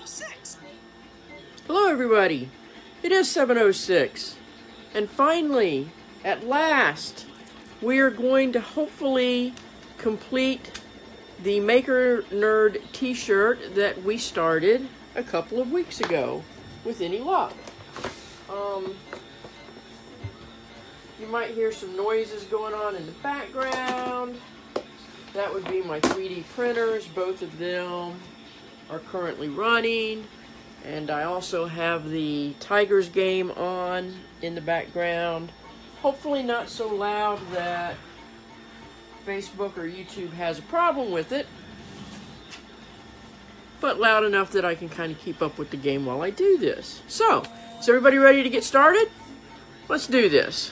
7:06. Hello everybody, it is 7:06, and finally, at last, we are going to hopefully complete the Maker Nerd t-shirt that we started a couple of weeks ago, with any luck. You might hear some noises going on in the background. That would be my 3D printers. Both of them are currently running. And I also have the Tigers game on in the background. Hopefully not so loud that Facebook or YouTube has a problem with it, but loud enough that I can kind of keep up with the game while I do this. So, is everybody ready to get started? Let's do this.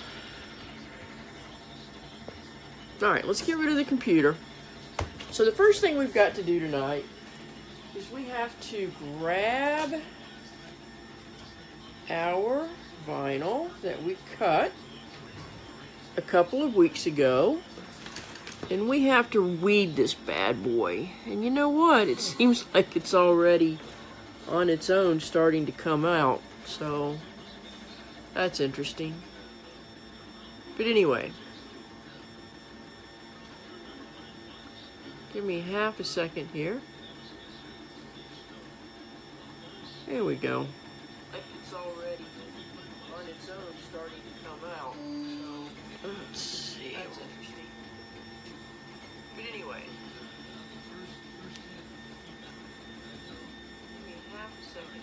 Alright, let's get rid of the computer. So the first thing we've got to do tonight is we have to grab our vinyl that we cut a couple of weeks ago, and we have to weed this bad boy. And you know what? It seems like it's already on its own starting to come out, so that's interesting. But anyway, give me half a second here. There we go. Like it's already on its own starting to come out. So let's see. That's interesting. But anyway, give me half a second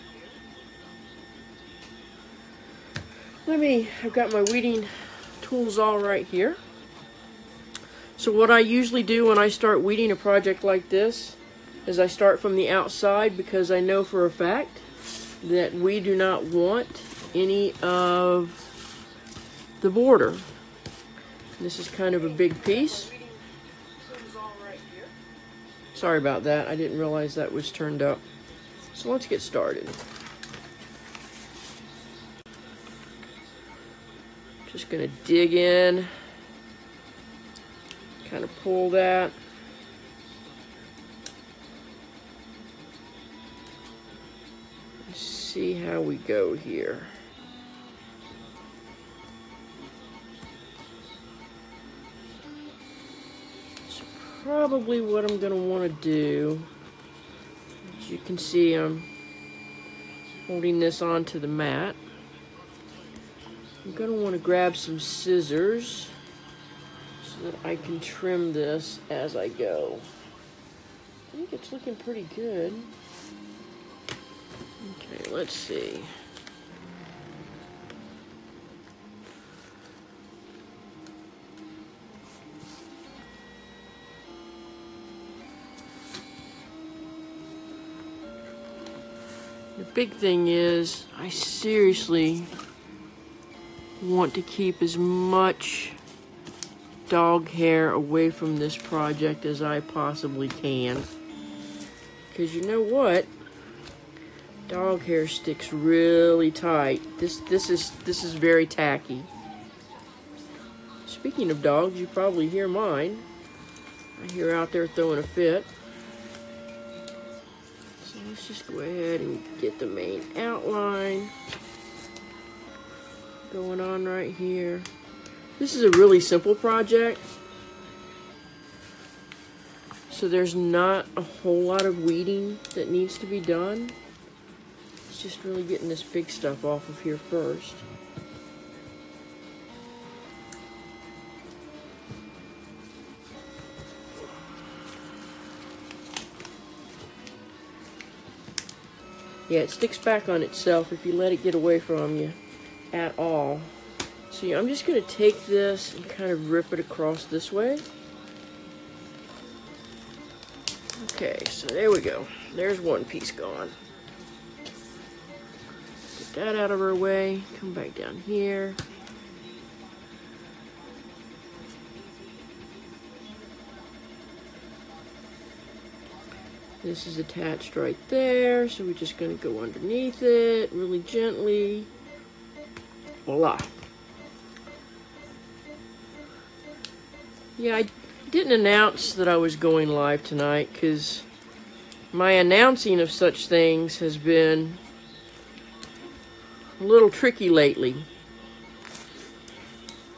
here. I've got my weeding tools all right here. So what I usually do when I start weeding a project like this is I start from the outside, because I know for a fact that we do not want any of the border. This is kind of a big piece. Sorry about that, I didn't realize that was turned up. So let's get started. Just gonna dig in, kind of pull that. Let's see how we go here. So probably what I'm going to want to do, as you can see, I'm holding this onto the mat. I'm going to want to grab some scissors so that I can trim this as I go. I think it's looking pretty good. Okay, let's see. The big thing is, I seriously want to keep as much dog hair away from this project as I possibly can. Because you know what? Dog hair sticks really tight. This is very tacky. Speaking of dogs, you probably hear mine. I hear out there throwing a fit. So let's just go ahead and get the main outline going on right here. This is a really simple project, so there's not a whole lot of weeding that needs to be done. It's just really getting this big stuff off of here first. Yeah, it sticks back on itself if you let it get away from you at all. So I'm just going to take this and kind of rip it across this way. Okay, so there we go. There's one piece gone. Get that out of our way. Come back down here. This is attached right there, so we're just going to go underneath it really gently. Voila. Yeah, I didn't announce that I was going live tonight because my announcing of such things has been a little tricky lately.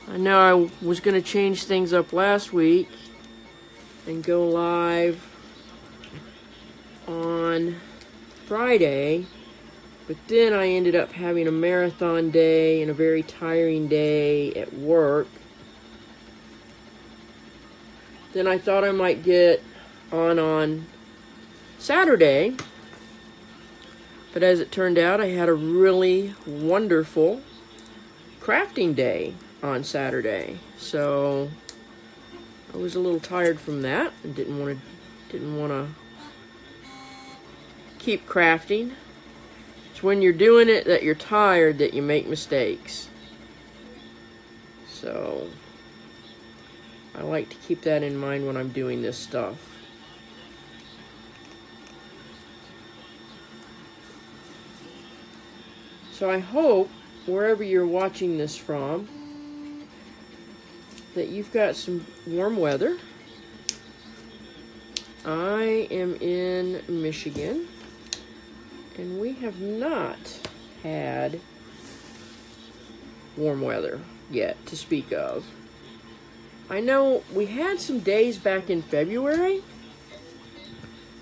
I know I was going to change things up last week and go live on Friday, but then I ended up having a marathon day and a very tiring day at work. Then I thought I might get on Saturday, but as it turned out, I had a really wonderful crafting day on Saturday, so I was a little tired from that and didn't want to keep crafting. It's when you're doing it that you're tired that you make mistakes. So I like to keep that in mind when I'm doing this stuff. So I hope wherever you're watching this from that you've got some warm weather. I am in Michigan, and we have not had warm weather yet to speak of. I know we had some days back in February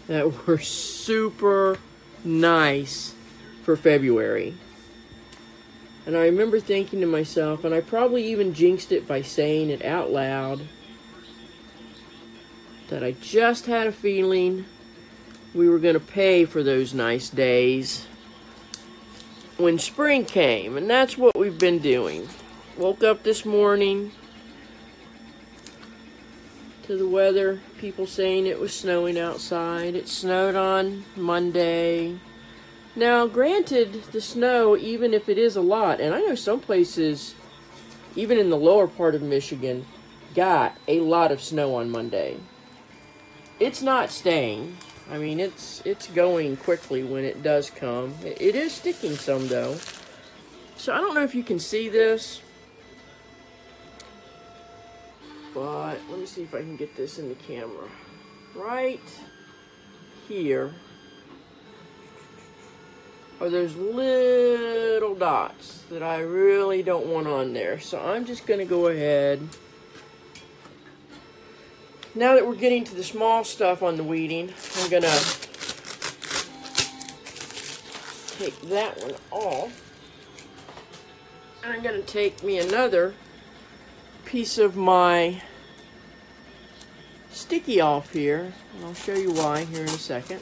that were super nice for February. And I remember thinking to myself, and I probably even jinxed it by saying it out loud, that I just had a feeling we were going to pay for those nice days when spring came. And that's what we've been doing. Woke up this morning to the weather, people saying it was snowing outside. It snowed on Monday. Now, granted, the snow, even if it is a lot, and I know some places, even in the lower part of Michigan, got a lot of snow on Monday. It's not staying. I mean, it's going quickly when it does come. It is sticking some, though. So I don't know if you can see this, but let me see if I can get this in the camera. Right here are those little dots that I really don't want on there. So I'm just going to go ahead. Now that we're getting to the small stuff on the weeding, I'm going to take that one off. And I'm going to take me another piece of my sticky off here. And I'll show you why here in a second.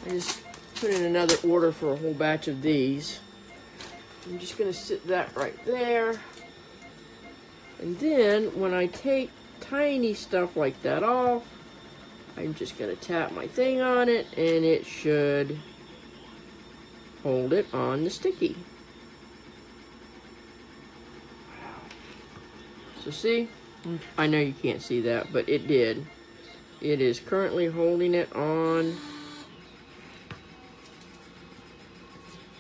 I just put in another order for a whole batch of these. I'm just going to sit that right there. And then when I take tiny stuff like that off, I'm just going to tap my thing on it and it should hold it on the sticky. So see, I know you can't see that, but it did. It is currently holding it on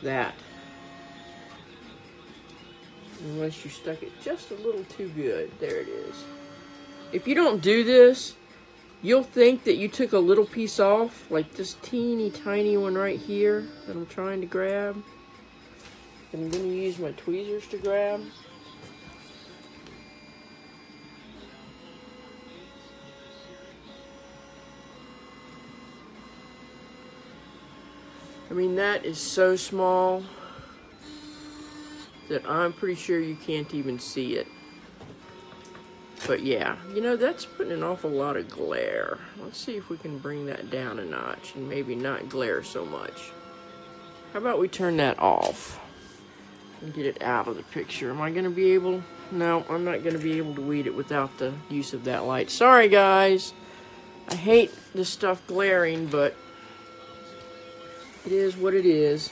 that. Unless you stuck it just a little too good. There it is. If you don't do this, you'll think that you took a little piece off, like this teeny tiny one right here that I'm trying to grab. I'm going to use my tweezers to grab. I mean, that is so small that I'm pretty sure you can't even see it. But yeah, you know, that's putting an awful lot of glare. Let's see if we can bring that down a notch and maybe not glare so much. How about we turn that off and get it out of the picture? Am I going to be able? No, I'm not going to be able to weed it without the use of that light. Sorry, guys. I hate this stuff glaring, but it is what it is.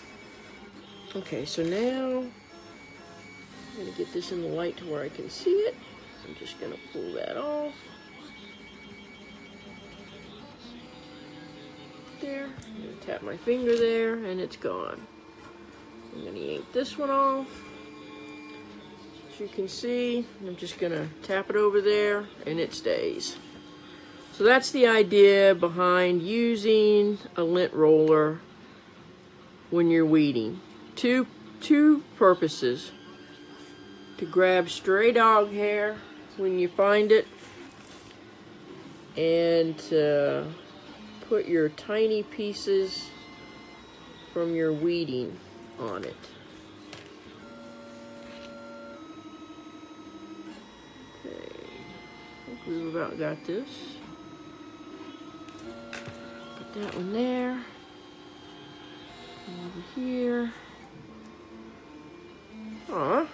Okay, so now I'm going to get this in the light to where I can see it. I'm just going to pull that off. There. I'm going to tap my finger there, and it's gone. I'm going to yank this one off. As you can see, I'm just going to tap it over there, and it stays. So that's the idea behind using a lint roller when you're weeding. Two purposes: to grab stray dog hair when you find it, and to put your tiny pieces from your weeding on it. Okay, I think we've about got this. Put that one there. Come over here. Aw.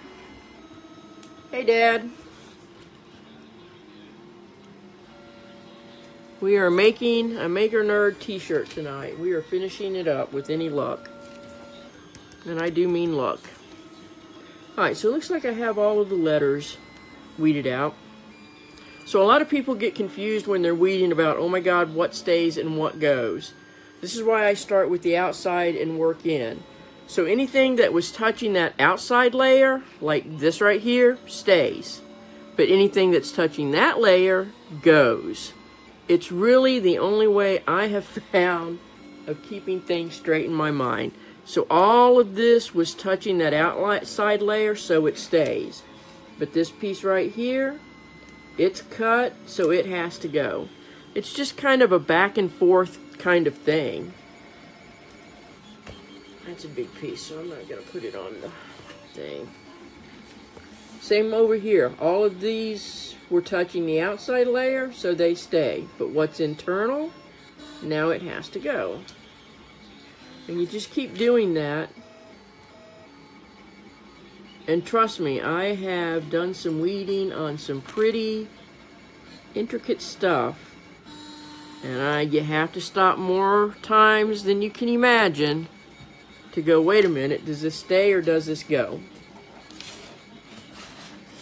Hey, Dad. We are making a Maker Nerd t-shirt tonight. We are finishing it up with any luck. And I do mean luck. Alright, so it looks like I have all of the letters weeded out. So a lot of people get confused when they're weeding about, oh my God, what stays and what goes. This is why I start with the outside and work in. So anything that was touching that outside layer, like this right here, stays. But anything that's touching that layer goes. It's really the only way I have found of keeping things straight in my mind. So all of this was touching that outside layer, so it stays. But this piece right here, it's cut, so it has to go. It's just kind of a back and forth kind of thing. That's a big piece, so I'm not going to put it on the thing. Same over here. All of these were touching the outside layer, so they stay. But what's internal, now it has to go. And you just keep doing that. And trust me, I have done some weeding on some pretty intricate stuff. And you have to stop more times than you can imagine to go, wait a minute, does this stay or does this go?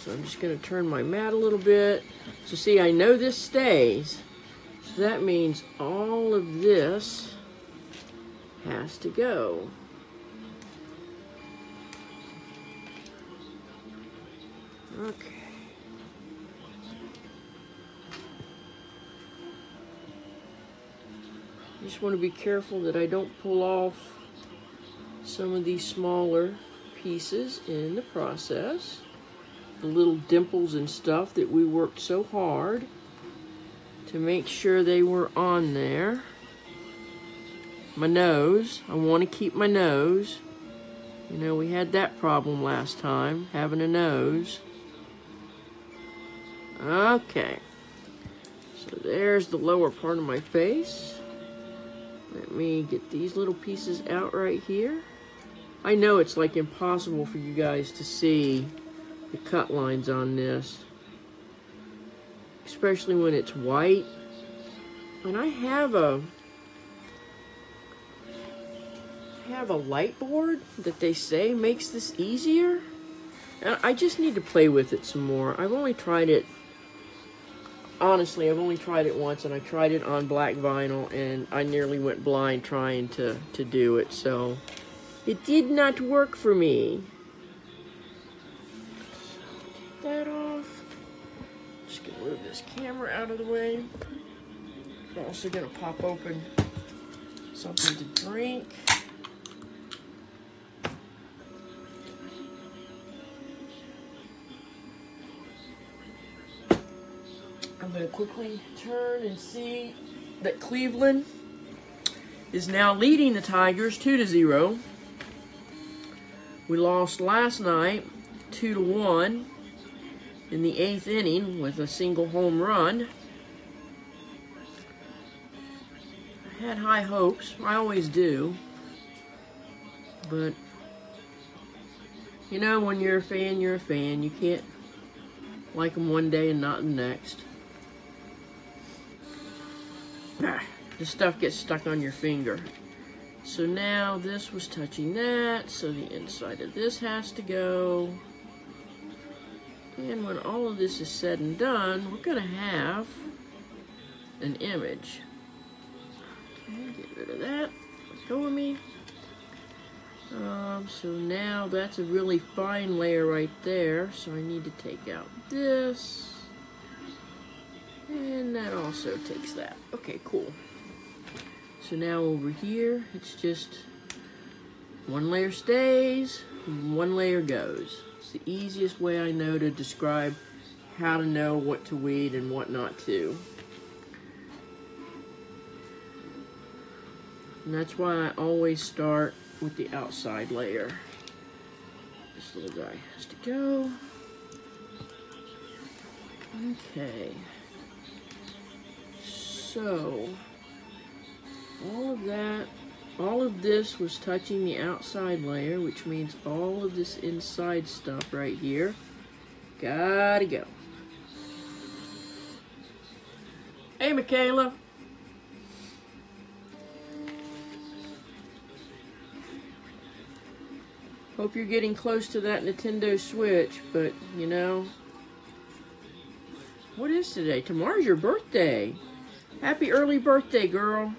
So I'm just going to turn my mat a little bit. So see, I know this stays. So that means all of this has to go. Okay. Just want to be careful that I don't pull off some of these smaller pieces in the process. The little dimples and stuff that we worked so hard to make sure they were on there. My nose, I want to keep my nose. You know, we had that problem last time, having a nose. Okay, so there's the lower part of my face. Let me get these little pieces out right here. I know it's like impossible for you guys to see the cut lines on this, especially when it's white. And I have a light board that they say makes this easier. And I just need to play with it some more. I've only tried it, honestly, I've only tried it once, and I tried it on black vinyl, and I nearly went blind trying to do it, so it did not work for me. That off. Just gonna move this camera out of the way. I'm also gonna pop open something to drink. I'm gonna quickly turn and see that Cleveland is now leading the Tigers 2-0. We lost last night 2-1 in the 8th inning with a single home run. I had high hopes. I always do. But, you know, when you're a fan, you're a fan. You can't like them one day and not the next. This stuff gets stuck on your finger. So now this was touching that, so the inside of this has to go. And when all of this is said and done, we're gonna have an image. Okay, get rid of that. Let go of me. So now that's a really fine layer right there, so I need to take out this. And that also takes that. Okay, cool. So now over here, it's just one layer stays, one layer goes. It's the easiest way I know to describe how to know what to weed and what not to. And that's why I always start with the outside layer. This little guy has to go. Okay. So, all of this was touching the outside layer, which means all of this inside stuff right here gotta go. Hey, Michaela. Hope you're getting close to that Nintendo Switch, but you know, what is today? Tomorrow's your birthday. Happy early birthday, girl.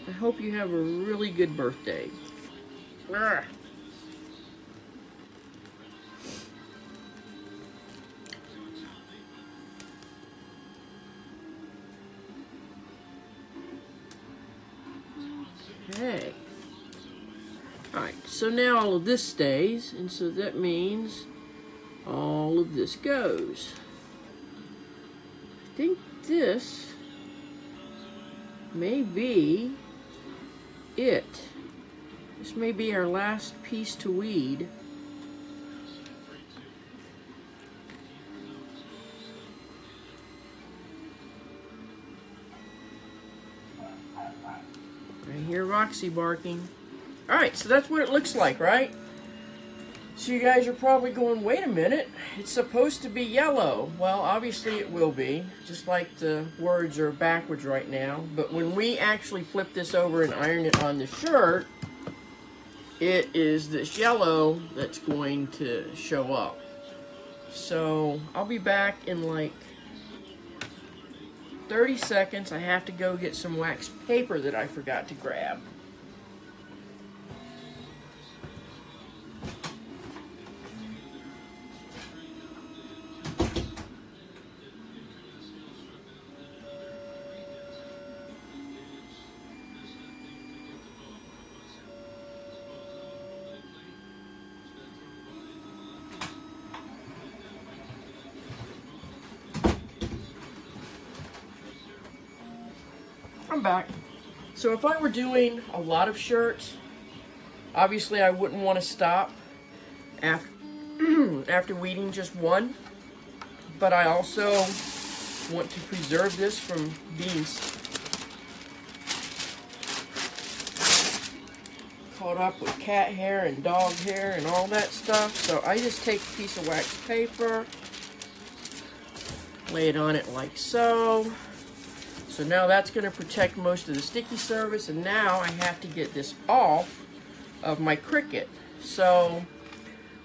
I hope you have a really good birthday. Arrgh. Okay. Alright, so now all of this stays, and so that means all of this goes. I think this may be it. This may be our last piece to weed. I hear Roxy barking. Alright, so that's what it looks like, right? So you guys are probably going, wait a minute, it's supposed to be yellow. Well, obviously it will be, just like the words are backwards right now. But when we actually flip this over and iron it on the shirt, it is this yellow that's going to show up. So I'll be back in like 30 seconds. I have to go get some wax paper that I forgot to grab. I'm back. So if I were doing a lot of shirts, obviously I wouldn't want to stop after weeding just one, but I also want to preserve this from being caught up with cat hair and dog hair and all that stuff. So I just take a piece of wax paper, lay it on it like so. So now that's going to protect most of the sticky surface, and now I have to get this off of my Cricut. So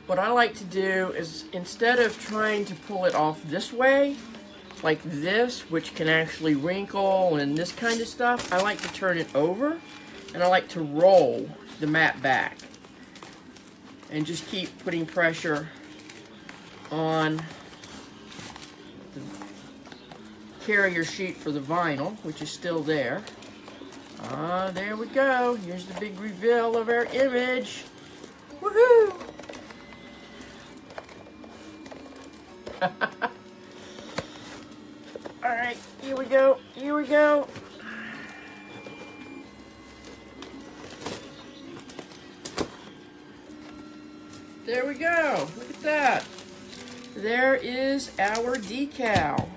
what I like to do is, instead of trying to pull it off this way, like this, which can actually wrinkle and this kind of stuff, I like to turn it over, and I like to roll the mat back and just keep putting pressure on the carrier sheet for the vinyl, which is still there. There we go. Here's the big reveal of our image. Woohoo! Alright, here we go. Here we go. There we go. Look at that. There is our decal.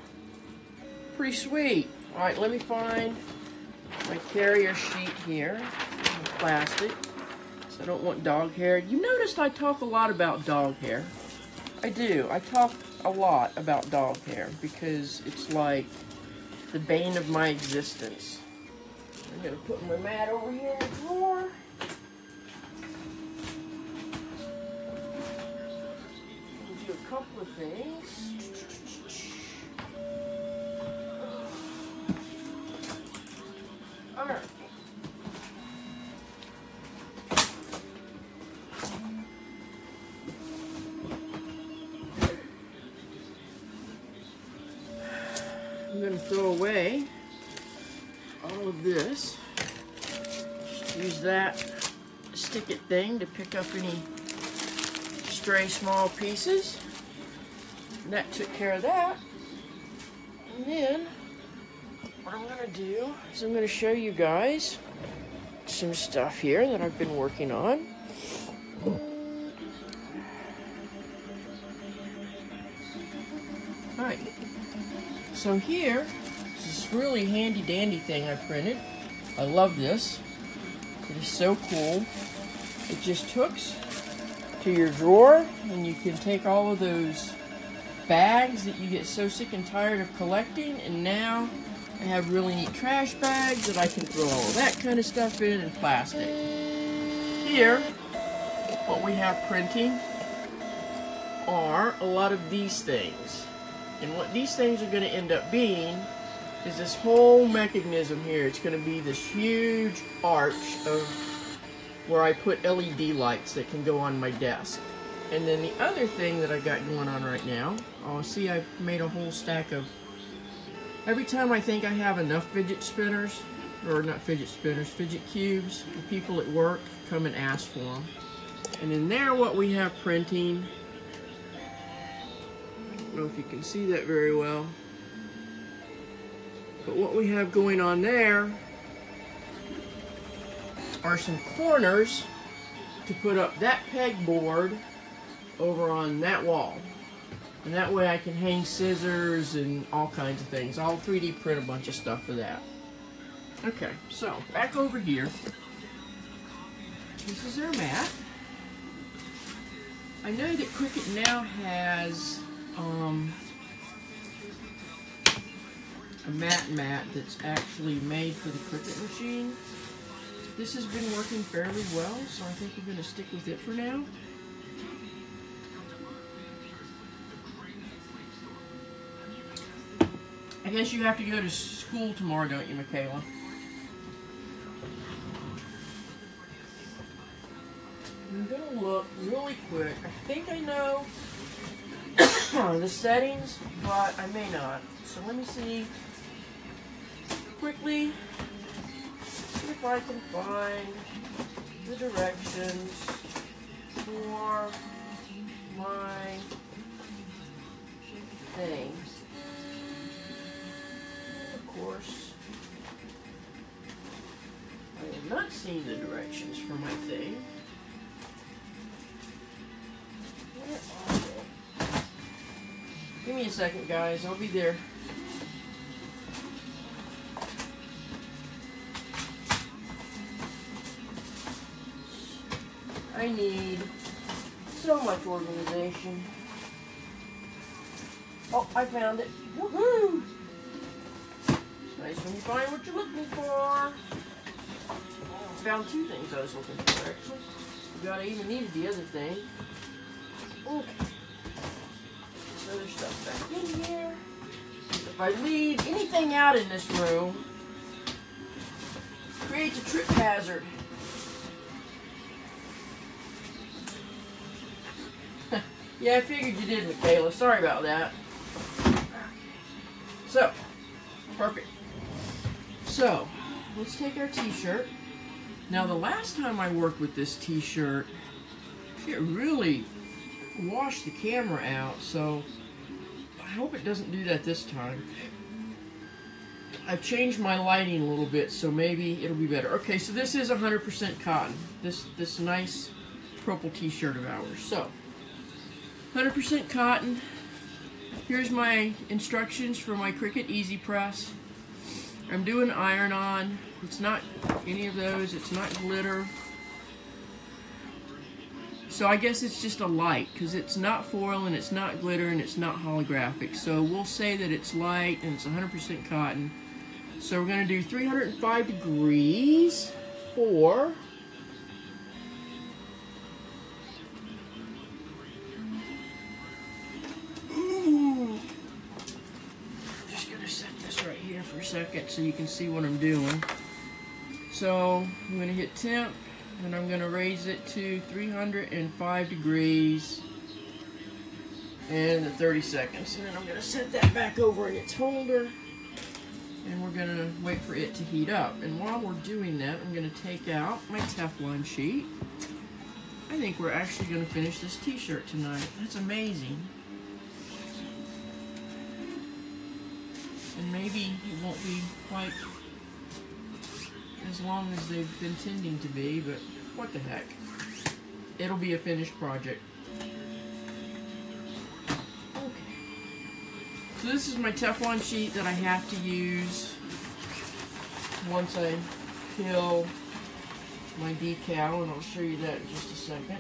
Pretty sweet. Alright, let me find my carrier sheet here. Plastic. So I don't want dog hair. You noticed I talk a lot about dog hair. I do. I talk a lot about dog hair because it's like the bane of my existence. I'm going to put my mat over here in the drawer. Do a couple of things. Alright. I'm going to throw away all of this. Just use that stick it thing to pick up any stray small pieces. And that took care of that. And then what I'm going to do is I'm going to show you guys some stuff here that I've been working on. Alright, so here is this really handy dandy thing I printed. I love this. It is so cool. It just hooks to your drawer, and you can take all of those bags that you get so sick and tired of collecting, and now I have really neat trash bags that I can throw all of that kind of stuff in, and plastic. Here, what we have printing are a lot of these things. And what these things are going to end up being is this whole mechanism here. It's going to be this huge arch of where I put LED lights that can go on my desk. And then the other thing that I got going on right now, oh, see, I've made a whole stack of, every time I think I have enough fidget spinners, or not fidget spinners, fidget cubes, the people at work come and ask for them. And in there, what we have printing, I don't know if you can see that very well, but what we have going on there are some corners to put up that pegboard over on that wall. And that way I can hang scissors and all kinds of things. I'll 3D print a bunch of stuff for that. Okay, so back over here. This is our mat. I know that Cricut now has a mat that's actually made for the Cricut machine. This has been working fairly well, so I think we're going to stick with it for now. I guess you have to go to school tomorrow, don't you, Michaela? I'm going to look really quick. I think I know the settings, but I may not. So let me see quickly, see if I can find the directions for my thing. Of course, I have not seen the directions for my thing. Where are they? Give me a second, guys. I'll be there. I need so much organization. Oh, I found it. Woohoo! It's nice when you find what you're looking for. I found two things I was looking for, actually. Forgot I even needed the other thing. Okay. This other stuff back in here. If I leave anything out in this room, it creates a trip hazard. Yeah, I figured you did, Michaela. Sorry about that. So, perfect. So, let's take our t-shirt. Now, the last time I worked with this t-shirt, it really washed the camera out, so I hope it doesn't do that this time. I've changed my lighting a little bit, so maybe it'll be better. Okay, so this is 100% cotton. This nice purple t-shirt of ours. So, 100% cotton. Here's my instructions for my Cricut Easy Press. I'm doing iron-on. It's not any of those. It's not glitter. So I guess it's just a light, because it's not foil and it's not glitter and it's not holographic. So we'll say that it's light and it's 100% cotton. So we're going to do 305 degrees for for a second so you can see what I'm doing. So I'm going to hit temp and I'm going to raise it to 305 degrees and 30 seconds. And then I'm going to set that back over in its holder. and we're going to wait for it to heat up. And while we're doing that, I'm going to take out my Teflon sheet. I think we're actually going to finish this t-shirt tonight. That's amazing. And maybe it won't be quite as long as they've been tending to be, but what the heck. It'll be a finished project. Okay. So this is my Teflon sheet that I have to use once I peel my decal, and I'll show you that in just a second.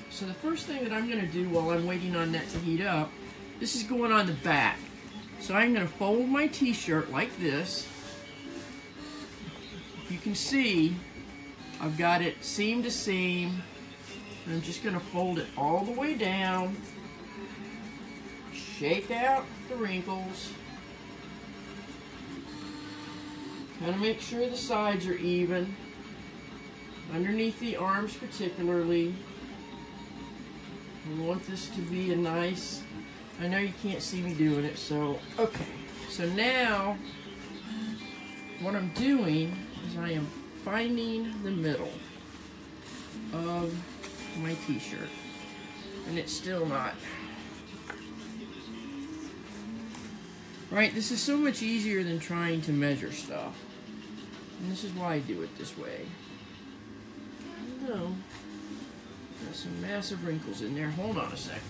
So the first thing that I'm going to do while I'm waiting on that to heat up, this is going on the back. So I'm going to fold my t-shirt like this. You can see I've got it seam to seam. And I'm just going to fold it all the way down. Shake out the wrinkles. Kind of make sure the sides are even. Underneath the arms particularly. We want this to be a nice... I know you can't see me doing it, so... Okay. So now, what I'm doing is I am finding the middle of my t-shirt. And it's still not. Right? This is so much easier than trying to measure stuff. And this is why I do it this way. No. Got some massive wrinkles in there. Hold on a second.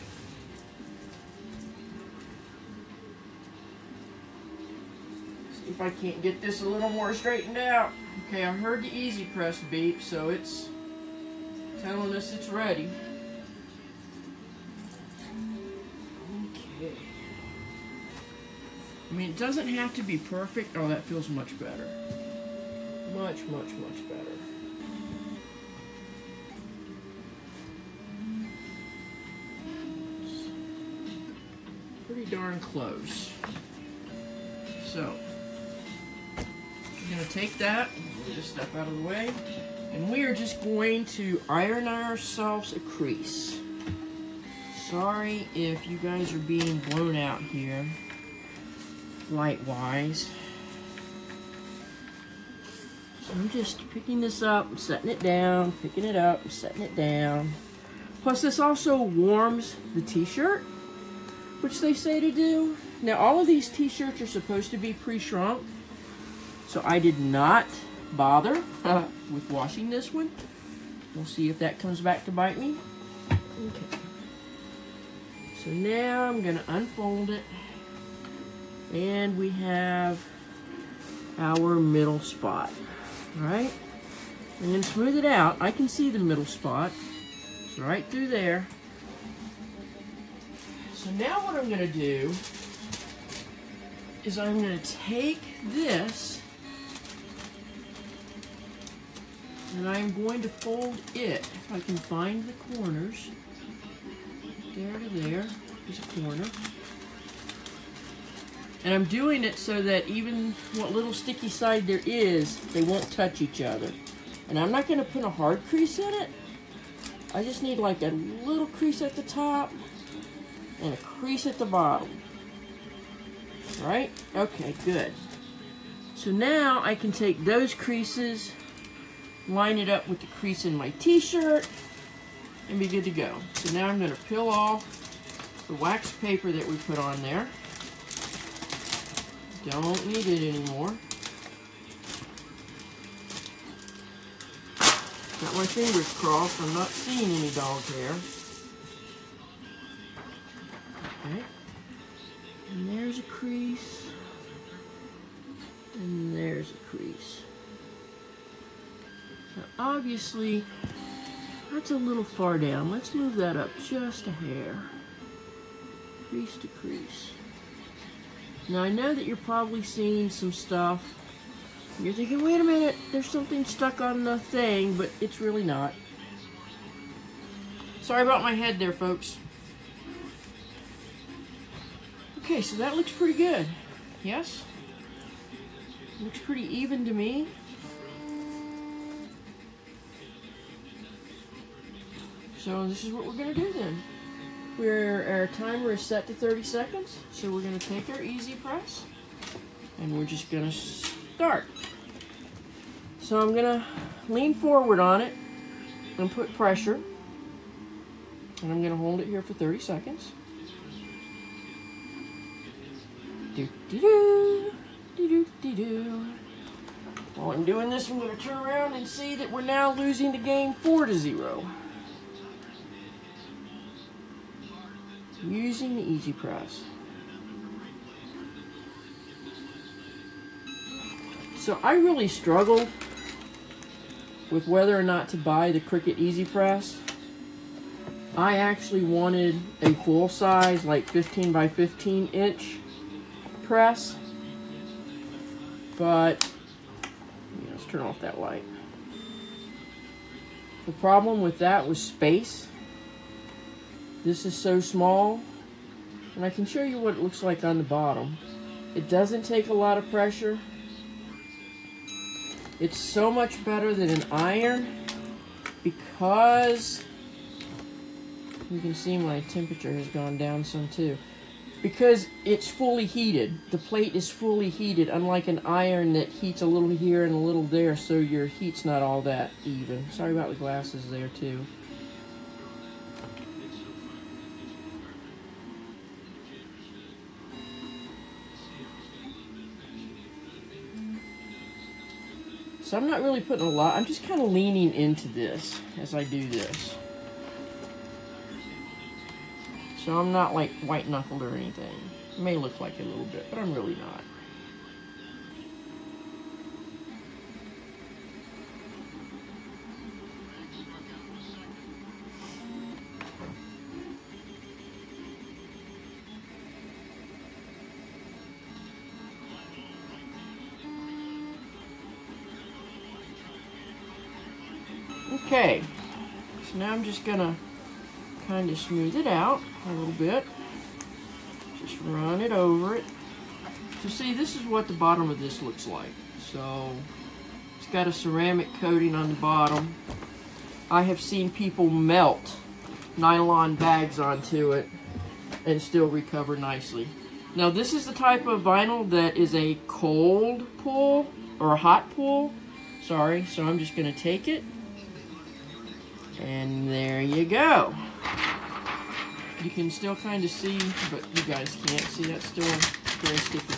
See if I can't get this a little more straightened out. Okay, I heard the easy press beep, so it's telling us it's ready. Okay. I mean, it doesn't have to be perfect. Oh, that feels much better. Much, much, much better. Pretty darn close. So, we're going to take that, move this stuff out of the way, and we are just going to iron ourselves a crease. Sorry if you guys are being blown out here, light-wise. So I'm just picking this up and setting it down, picking it up and setting it down. Plus this also warms the t-shirt, which they say to do. Now all of these t-shirts are supposed to be pre-shrunk, so I did not bother with washing this one. We'll see if that comes back to bite me. Okay. So now I'm going to unfold it, and we have our middle spot. Right? And then smooth it out. I can see the middle spot. It's right through there. So now what I'm going to do is I'm going to take this and I'm going to fold it, if I can find the corners. There to there. There's a corner. And I'm doing it so that even what little sticky side there is, they won't touch each other. And I'm not going to put a hard crease in it. I just need like a little crease at the top and a crease at the bottom. Right? Okay, good. So now I can take those creases, line it up with the crease in my t-shirt, and be good to go. So now I'm going to peel off the wax paper that we put on there. Don't need it anymore. Got my fingers crossed. I'm not seeing any dog hair. Okay. And there's a crease. And there's a crease. Now obviously, that's a little far down. Let's move that up just a hair. Crease to crease. Now I know that you're probably seeing some stuff. You're thinking, wait a minute, there's something stuck on the thing, but it's really not. Sorry about my head there, folks. Okay, so that looks pretty good. Yes? Looks pretty even to me. So this is what we're going to do then. Our timer is set to 30 seconds, so we're going to take our easy press and we're just gonna start. So I'm gonna lean forward on it and put pressure, and I'm gonna hold it here for 30 seconds. Do-do-do, do-do-do-do. While I'm doing this, I'm gonna turn around and see that we're now losing the game 4-0. Using the Easy Press. So I really struggled with whether or not to buy the Cricut Easy Press. I actually wanted a full size, like 15 by 15 inch press, but let's turn off that light. The problem with that was space. This is so small, and I can show you what it looks like on the bottom. It doesn't take a lot of pressure. It's so much better than an iron because you can see my temperature has gone down some too. Because it's fully heated. The plate is fully heated, unlike an iron that heats a little here and a little there, so your heat's not all that even. Sorry about the glasses there too. So I'm not really putting a lot, I'm just kind of leaning into this as I do this. So I'm not like white knuckled or anything. It may look like it a little bit, but I'm really not. Okay, so now I'm just gonna kind of smooth it out a little bit. Just run it over it. So see, this is what the bottom of this looks like. So it's got a ceramic coating on the bottom. I have seen people melt nylon bags onto it and still recover nicely. Now this is the type of vinyl that is a cold pull or a hot pull. Sorry, so I'm just gonna take it. And there you go. You can still kind of see, but you guys can't see. That's still very sticky.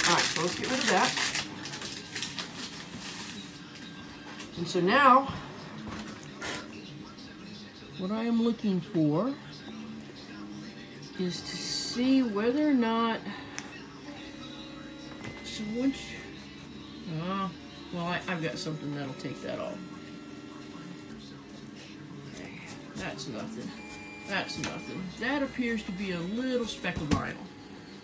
Alright, so let's get rid of that. And so now, what I am looking for is to see whether or not, so once, well, I've got something that'll take that off. That's nothing. That's nothing. That appears to be a little speck of vinyl.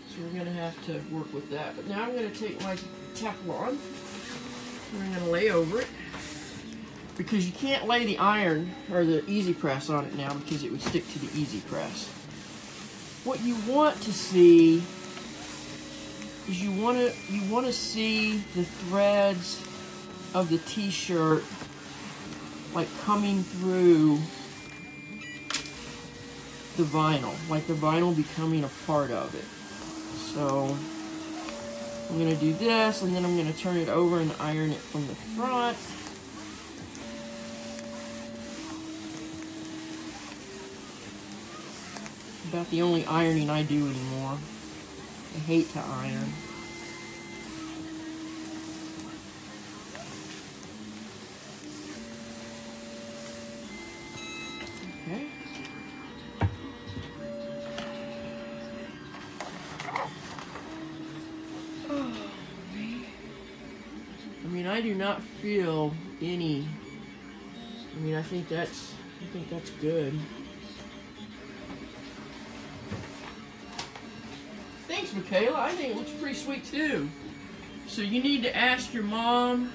So we're going to have to work with that. But now I'm going to take my Teflon and I'm going to lay over it. Because you can't lay the iron or the Easy Press on it now because it would stick to the Easy Press. What you want to see is you want to see the threads of the t-shirt like coming through the vinyl, like the vinyl becoming a part of it. So I'm going to do this, and then I'm going to turn it over and iron it from the front. About the only ironing I do anymore. I hate to iron. Okay. I do not feel any. I think that's good. Thanks, Michaela. I think it looks pretty sweet too. So you need to ask your mom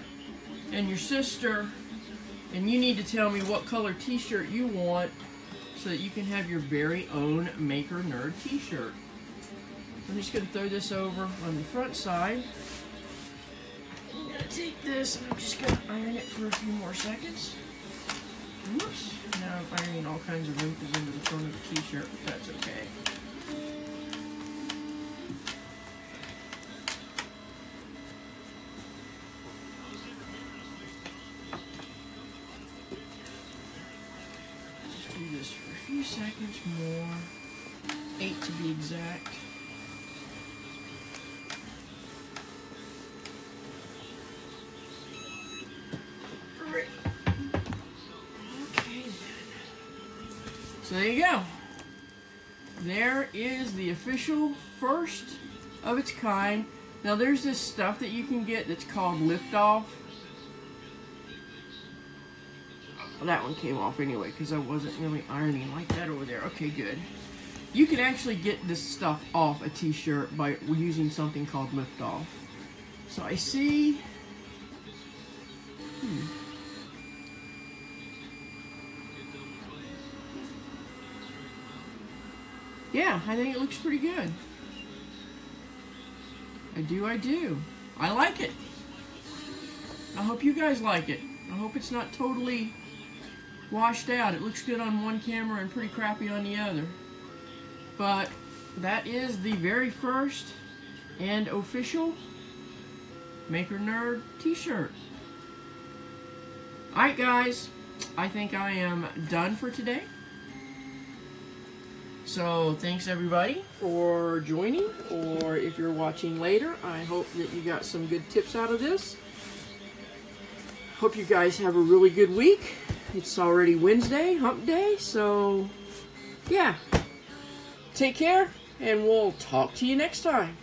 and your sister, and you need to tell me what color t-shirt you want so that you can have your very own Maker Nerd t-shirt. I'm just going to throw this over on the front side. I'm going to take this and I'm just going to iron it for a few more seconds. Whoops. Now I'm ironing all kinds of wrinkles into the front of the t-shirt, but that's okay. There's more. 8 to be exact. Right. Okay then. So there you go. There is the official first of its kind. Now there's this stuff that you can get that's called lift off. Well, that one came off anyway because I wasn't really ironing like that over there. Okay, good. You can actually get this stuff off a t-shirt by using something called lift off. So I see. Yeah, I think it looks pretty good. I do. I like it. I hope you guys like it. I hope it's not totally washed out. It looks good on one camera and pretty crappy on the other. But that is the very first and official Maker Nerd t-shirt. Alright guys, I think I am done for today. So thanks everybody for joining, or if you're watching later, I hope that you got some good tips out of this. Hope you guys have a really good week. It's already Wednesday, hump day, so yeah. Take care, and we'll talk to you next time.